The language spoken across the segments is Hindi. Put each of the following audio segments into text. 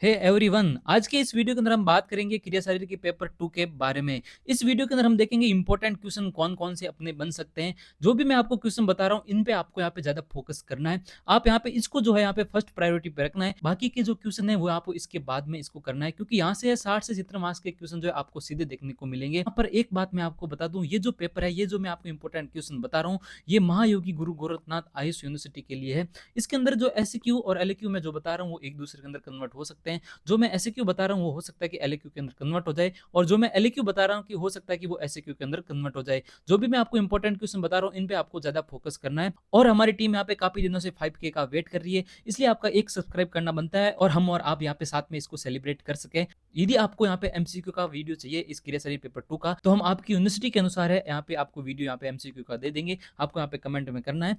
हे एवरीवन, आज के इस वीडियो के अंदर हम बात करेंगे क्रिया शरीर के पेपर 2 के बारे में। इस वीडियो के अंदर हम देखेंगे इंपॉर्टेंट क्वेश्चन कौन-कौन से अपने बन सकते हैं। जो भी मैं आपको क्वेश्चन बता रहा हूँ, इन पे आपको यहाँ पे ज़्यादा फोकस करना है। आप यहाँ पे इसको जो है यहाँ पे फर्स्ट प्रायोरिटी पे रखना है। बाकी के जो क्वेश्चन है वो आपको इसके बाद में इसको करना है, क्योंकि यहाँ से 60 से 70 मार्क्स के क्वेश्चन जो है आपको सीधे देखने को मिलेंगे। यहाँ पर एक बात मैं आपको बता दूँ, ये जो पेपर है, ये जो मैं आपको इंपॉर्टेंट क्वेश्चन बता रहा हूँ, ये महायोगी गुरु गोरखनाथ आयुष यूनिवर्सिटी के लिए है। इसके अंदर जो एसक्यू और एलक्यू मैं जो बता रहा हूँ, वो एक दूसरे के अंदर कन्वर्ट हो सकते हैं। जो मैं एसक्यू बता रहा हूँ वो हो सकता है कि एलक्यू के अंदर कन्वर्ट हो जाए, और जो मैं एलक्यू बता रहा हूँ कि हो सकता है कि वो एसक्यू के अंदर कन्वर्ट हो जाए। जो भी मैं आपको इंपॉर्टेंट क्वेश्चन बता रहा हूँ, इन पे आपको ज्यादा फोकस करना है। और हमारी टीम यहाँ पे काफी दिनों से 5K का वेट कर रही है, इसलिए आपका एक सब्सक्राइब करना बनता है, और हम और आप यहाँ पे साथ में इसको सेलिब्रेट कर सके। यदि आपको यहाँ पे एमसीक्यू का वीडियो चाहिए इस क्रिया शरीर पेपर 2 का, तो हम आपकी यूनिवर्सिटी के अनुसार है यहाँ पे आपको वीडियो यहाँ पे एमसीक्यू का दे देंगे। आपको यहाँ पे कमेंट में करना है।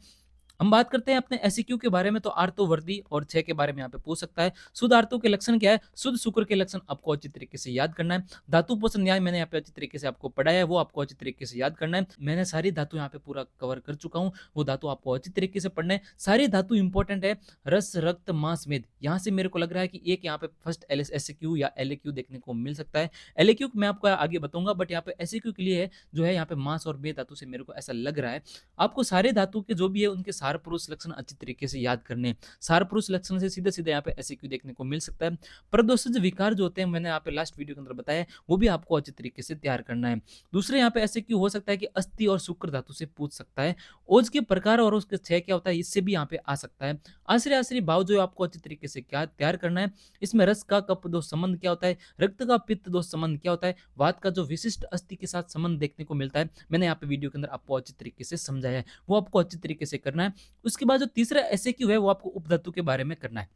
हम बात करते हैं अपने एसक्यू के बारे में, तो आर्तोवर्दी और 6 के बारे में यहाँ पे पूछ सकता है। शुद्ध आर्तो के लक्षण क्या है? शुद्ध शुक्र के लक्षण आपको अच्छी तरीके से याद करना है। धातु पोषण न्याय मैंने यहाँ पे अच्छी तरीके से आपको पढ़ाया है, वो आपको अच्छी तरीके से याद करना है। मैंने सारी धातु यहाँ पे पूरा कवर कर चुका हूँ, वो धातु आपको अच्छी तरीके से पढ़ना है। सारी धातु इंपॉर्टेंट है। रस, रक्त, मांस, मेद, यहाँ से मेरे को लग रहा है कि एक यहाँ पे फर्स्ट एसक्यू या एलक्यू देखने को मिल सकता है। एलक्यू मैं आपको आगे बताऊंगा, बट यहाँ पे एसक्यू के लिए है जो है यहाँ पे मांस और मेद धातु से मेरे को ऐसा लग रहा है। आपको सारे धातु के जो भी है उनके सार पुरुष लक्षण अच्छी तरीके से याद करने। सार पुरुष लक्षण से सीधे सीधे यहाँ पे एसक्यू देखने को मिल सकता है। प्रदोषज विकार जो होते हैं, मैंने यहाँ पे लास्ट वीडियो के अंदर बताया, वो भी आपको अच्छी तरीके से तैयार करना है। दूसरे यहाँ पे एसक्यू हो सकता है कि अस्थि और शुक्र धातु से पूछ सकता है। ओज के प्रकार और उसके क्षय क्या होता है, इससे भी यहाँ पे आ सकता है। आश्रय आश्रय भाव जो है आपको अच्छी तरीके से क्या तैयार करना है। इसमें रस का कप दोष संबंध क्या होता है, रक्त का पित्त दोष संबंध क्या होता है, वात का जो विशिष्ट अस्थि के साथ संबंध देखने को मिलता है, मैंने यहाँ पे वीडियो के अंदर आपको अच्छी तरीके से समझाया है, वो आपको अच्छी तरीके से करना है। उसके बाद जो तीसरा एसक्यू है वो आपको उपधातु के बारे में करना है।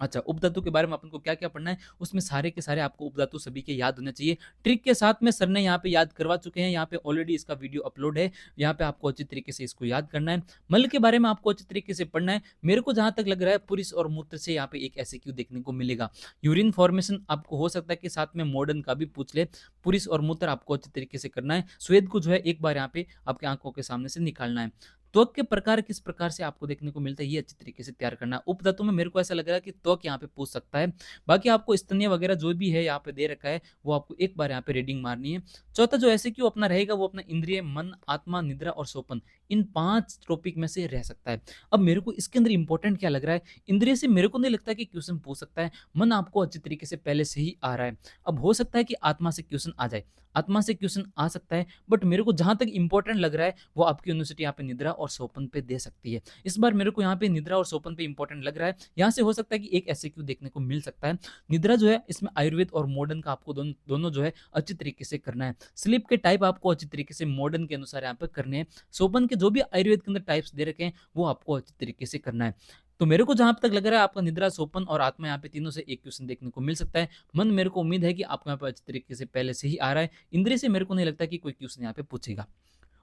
अच्छा, उपधातु के बारे में अपन को क्या-क्या पढ़ना है, उसमें सारे के सारे आपको उपधातु सभी के याद होने चाहिए। ट्रिक के साथ में सर ने यहाँ पे याद करवा चुके हैं, यहाँ पे ऑलरेडी इसका वीडियो अपलोड है, यहाँ पे आपको अच्छी तरीके से इसको याद करना है। मल के बारे में आपको अच्छी तरीके से पढ़ना है। मेरे को जहाँ तक लग रहा है, पुरुष और मूत्र से यहाँ पे एक एसक्यू देखने को मिलेगा। यूरिन फॉर्मेशन आपको हो सकता है कि साथ में मॉडर्न का भी पूछ ले। पुरुष और मूत्र आपको अच्छी तरीके से करना है। स्वेद को जो है एक बार यहाँ पे आपकी आंखों के सामने से निकालना है। त्वक के प्रकार किस प्रकार से आपको देखने को मिलता है, ये अच्छी तरीके से तैयार करना है। उपधातु में मेरे को ऐसा लग रहा है कि त्वक यहाँ पे पूछ सकता है। बाकी आपको स्तन्य वगैरह जो भी है यहाँ पे दे रखा है, वो आपको एक बार यहाँ पे रीडिंग मारनी है। चौथा जो ऐसे क्यों अपना रहेगा, वो अपना इंद्रिय, मन, आत्मा, निद्रा और सोपन, इन 5 टॉपिक में से रह सकता है। अब मेरे को इसके अंदर इंपॉर्टेंट क्या लग रहा है, इंद्रिय से मेरे को नहीं लगता कि क्वेश्चन पूछ सकता है। मन आपको अच्छी तरीके से पहले से ही आ रहा है। अब हो सकता है कि आत्मा से क्वेश्चन आ जाए, आत्मा से क्वेश्चन आ सकता है, बट मेरे को जहां तक इंपॉर्टेंट लग रहा है, वो आपकी यूनिवर्सिटी यहाँ पे निद्रा और सोपन पे दे सकती है। इस बार मेरे को यहाँ पे निद्रा और सोपन पे इंपॉर्टेंट लग रहा है। यहाँ से हो सकता है कि एक एसक्यू देखने को मिल सकता है। निद्रा जो है, इसमें आयुर्वेद और मॉडर्न का आपको दोनों जो है अच्छी तरीके से करना है। स्लीप के टाइप आपको अच्छी तरीके से मॉडर्न के अनुसार यहाँ पे करने हैं। सोपन के जो भी आयुर्वेद के अंदर टाइप्स दे रखे हैं, वो आपको अच्छी तरीके से करना है। तो मेरे को जहां तक लग रहा है, आपका निद्रा, सोपन और आत्मा यहाँ पे तीनों से एक क्वेश्चन देखने को मिल सकता है। मन मेरे को उम्मीद है कि आपको यहाँ पे अच्छी तरीके से पहले से ही आ रहा है। इंद्रिय से मेरे को नहीं लगता कि कोई क्वेश्चन यहाँ पे पूछेगा।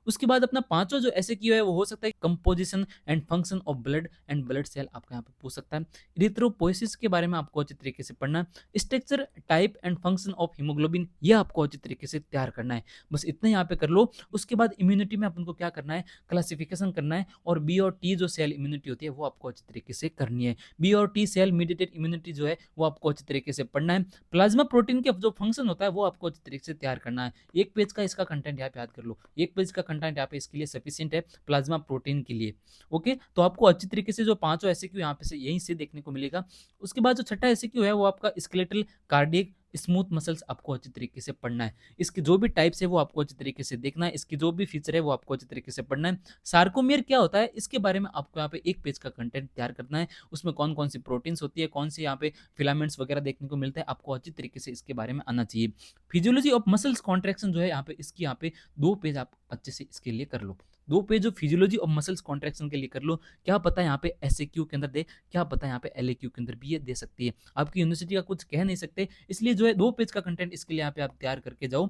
उसके बाद अपना पांचवा जो एसक्यू है, वो हो सकता है composition and function of blood and blood cell, आपका यहाँ पे पूछ सकता है। इरिथ्रोपोइसिस के बारे में आपको अच्छी तरीके से पढ़ना है। Structure, type and function of haemoglobin, ये आपको अच्छी तरीके से तैयार करना है। बस इतना यहाँ पे कर लो। उसके बाद इम्यूनिटी में अपन को क्या करना है, क्लासिफिकेशन करना है, और बी और टी जो सेल इम्यूनिटी होती है, वो आपको अच्छी तरीके से करनी है। बी और टी सेल मीडिएटेड इम्यूनिटी जो है, वो आपको अच्छी तरीके से पढ़ना है। प्लाज्मा प्रोटीन के जो फंक्शन होता है, वो आपको अच्छी तरीके से तैयार करना है। एक पेज का इसका कंटेंट यहाँ पे याद कर लो, एक पेज का कंटेंट यहाँ पे इसके लिए सफिशिएंट है प्लाज्मा प्रोटीन के लिए। ओके, तो आपको अच्छी तरीके से जो पांचों एसक्यू यहाँ पे से यहीं से देखने को मिलेगा। उसके बाद जो छठा एसक्यू है, वो आपका स्केलेटल, कार्डियक, स्मूथ मसल्स आपको अच्छी तरीके से पढ़ना है। इसके जो भी टाइप्स है, वो आपको अच्छी तरीके से देखना है। इसकी जो भी फीचर है, वो आपको अच्छी तरीके से पढ़ना है। सार्कोमियर क्या होता है, इसके बारे में आपको यहाँ पे एक पेज का कंटेंट तैयार करना है। उसमें कौन कौन सी प्रोटीन्स होती है, कौन से यहाँ पे फिलामेंट्स वगैरह देखने को मिलता है, आपको अच्छी तरीके से इसके बारे में आना चाहिए। फिजियोलॉजी ऑफ मसल्स कॉन्ट्रैक्शन जो है यहाँ पे, इसकी यहाँ पे 2 पेज आप अच्छे से इसके लिए कर लो। 2 पेज जो फिजियोलॉजी ऑफ मसल्स कॉन्ट्रैक्शन के लिए कर लो। क्या पता यहाँ पे एसक्यू के अंदर दे, क्या पता यहाँ पे एलक्यू के अंदर भी ये दे सकती है। आपकी यूनिवर्सिटी का कुछ कह नहीं सकते, इसलिए जो है 2 पेज का कंटेंट इसके लिए यहाँ पे आप तैयार करके जाओ।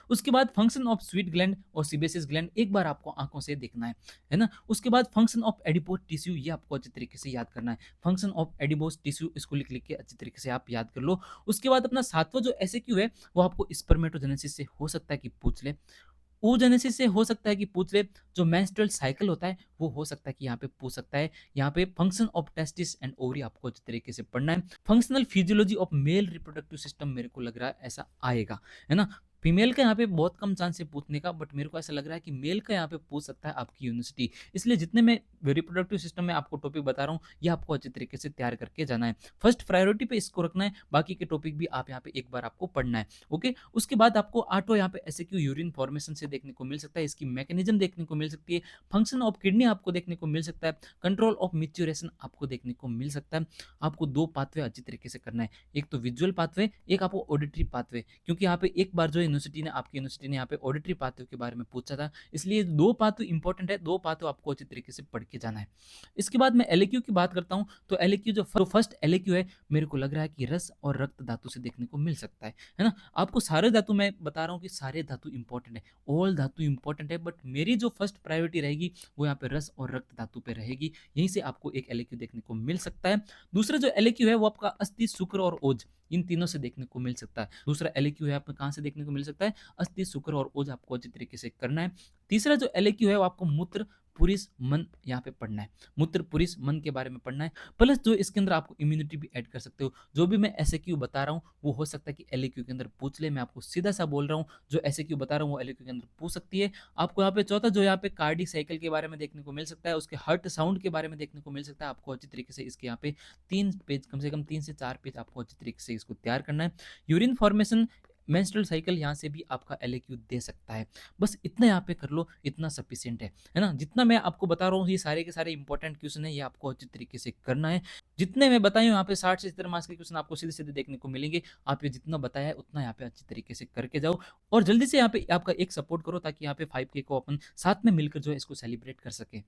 उसके बाद फंक्शन ऑफ स्वीट ग्लैंड और सीबेसियस ग्लैंड एक बार आपको आंखों से देखना है ना। उसके बाद फंक्शन ऑफ एडिपोज टिश्यू, ये आपको अच्छी तरीके से याद करना है। फंक्शन ऑफ एडिपोज टिश्यू, इसको लिख लिख के अच्छी तरीके से आप याद कर लो। उसके बाद अपना सातवां जो एसक्यू है, वो आपको स्पर्मेटोजेनेसिस से हो सकता है कि पूछ ले। oogenesis से हो सकता है कि पूछ ले, जो मेंस्ट्रुअल साइकिल होता है वो हो सकता है कि यहाँ पे पूछ सकता है। यहाँ पे function of testis and ovary आपको अच्छे तरीके से पढ़ना है। Functional physiology of male reproductive system मेरे को लग रहा है ऐसा आएगा, है ना। फीमेल का यहाँ पे बहुत कम चांस है पूछने का, बट मेरे को ऐसा लग रहा है कि मेल का यहाँ पे पूछ सकता है आपकी यूनिवर्सिटी। इसलिए जितने मैं रिप्रोडक्टिव सिस्टम में आपको टॉपिक बता रहा हूँ, ये आपको अच्छे तरीके से तैयार करके जाना है। फर्स्ट प्रायोरिटी पे इसको रखना है, बाकी के टॉपिक भी आप यहाँ पे एक बार आपको पढ़ना है। ओके, उसके बाद आपको ऑटो यहाँ पे एसएक्यू यूरिन फॉर्मेशन से देखने को मिल सकता है, इसकी मैकेनिज्म देखने को मिल सकती है। फंक्शन ऑफ किडनी आपको देखने को मिल सकता है। कंट्रोल ऑफ मिच्योरेशन आपको देखने को मिल सकता है। आपको दो पाथवे अच्छी तरीके से करना है, एक तो विजुअल पाथवे, एक आपको ऑडिटरी पाथवे, क्योंकि यहाँ पे एक बार जो आपकी यूनिवर्सिटी ने यहाँ पे ऑडिटरी पाथवे के बारे में पूछा था, इसलिए दो पाथवे इंपॉर्टेंट है, दो पाथवे आपको अच्छी तरीके से पढ़ के जाना है। इसके बाद मैं एलएक्यू की बात करता हूँ, तो एलएक्यू जो फर्स्ट एलएक्यू है, मेरे को लग रहा है कि रस और रक्त धातु से देखने को मिल सकता है ना। आपको सारे धातु मैं बता रहा हूँ कि सारे धातु इंपॉर्टेंट है, ऑल धातु इंपॉर्टेंट है, बट मेरी जो फर्स्ट प्रायोरिटी रहेगी वो यहाँ पे रस और रक्त धातु पे रहेगी। यहीं से आपको एक एलएक्यू देखने को मिल सकता है। दूसरा जो एलएक्यू है वो आपका अस्थि, शुक्र और ओज, इन तीनों से देखने को मिल सकता है। दूसरा एलएक्यू है आपको कहाँ से देखने को मिल सकता है, अस्थि, शुक्र और ओज आपको अच्छी तरीके से करना है। तीसरा जो एलएक्यू है वो आपको मूत्र, पुरुष, मन यहाँ पे पढ़ना है। मूत्र, पुरुष, मन के बारे में पढ़ना है, प्लस जो इसके अंदर आपको इम्यूनिटी भी ऐड कर सकते हो। जो भी मैं एसएक्यू बता रहा हूँ वो हो सकता है कि एलएक्यू के अंदर पूछ ले, मैं आपको सीधा सा बोल रहा हूँ, जो एसएक्यू बता रहा हूँ वो एलएक्यू के अंदर पूछ सकती है। आपको यहाँ पे चौथा जो यहाँ पे कार्डिक साइकिल के बारे में देखने को मिल सकता है, उसके हार्ट साउंड के बारे में देखने को मिल सकता है। आपको अच्छी तरीके से इसके यहाँ पे 3 पेज, कम से कम 3 से 4 पेज आपको अच्छी तरीके से इसको तैयार करना है। यूरिन फॉर्मेशन, मेंस्ट्रुअल साइकिल, यहाँ से भी आपका एलएक्यू दे सकता है। बस इतना यहाँ पे कर लो, इतना सफिशिएंट है ना। जितना मैं आपको बता रहा हूँ ये सारे के सारे इंपॉर्टेंट क्वेश्चन है, ये आपको अच्छी तरीके से करना है। जितने मैं बताया हूँ यहाँ पे 60 से 70 मार्क्स के क्वेश्चन आपको सीधे सीधे देखने को मिलेंगे। आप ये जितना बताया है उतना यहाँ पे अच्छी तरीके से करके जाओ, और जल्दी से यहाँ पे आपका एक सपोर्ट करो, ताकि यहाँ पे 5K को अपन साथ में मिलकर जो है इसको सेलिब्रेट कर सके।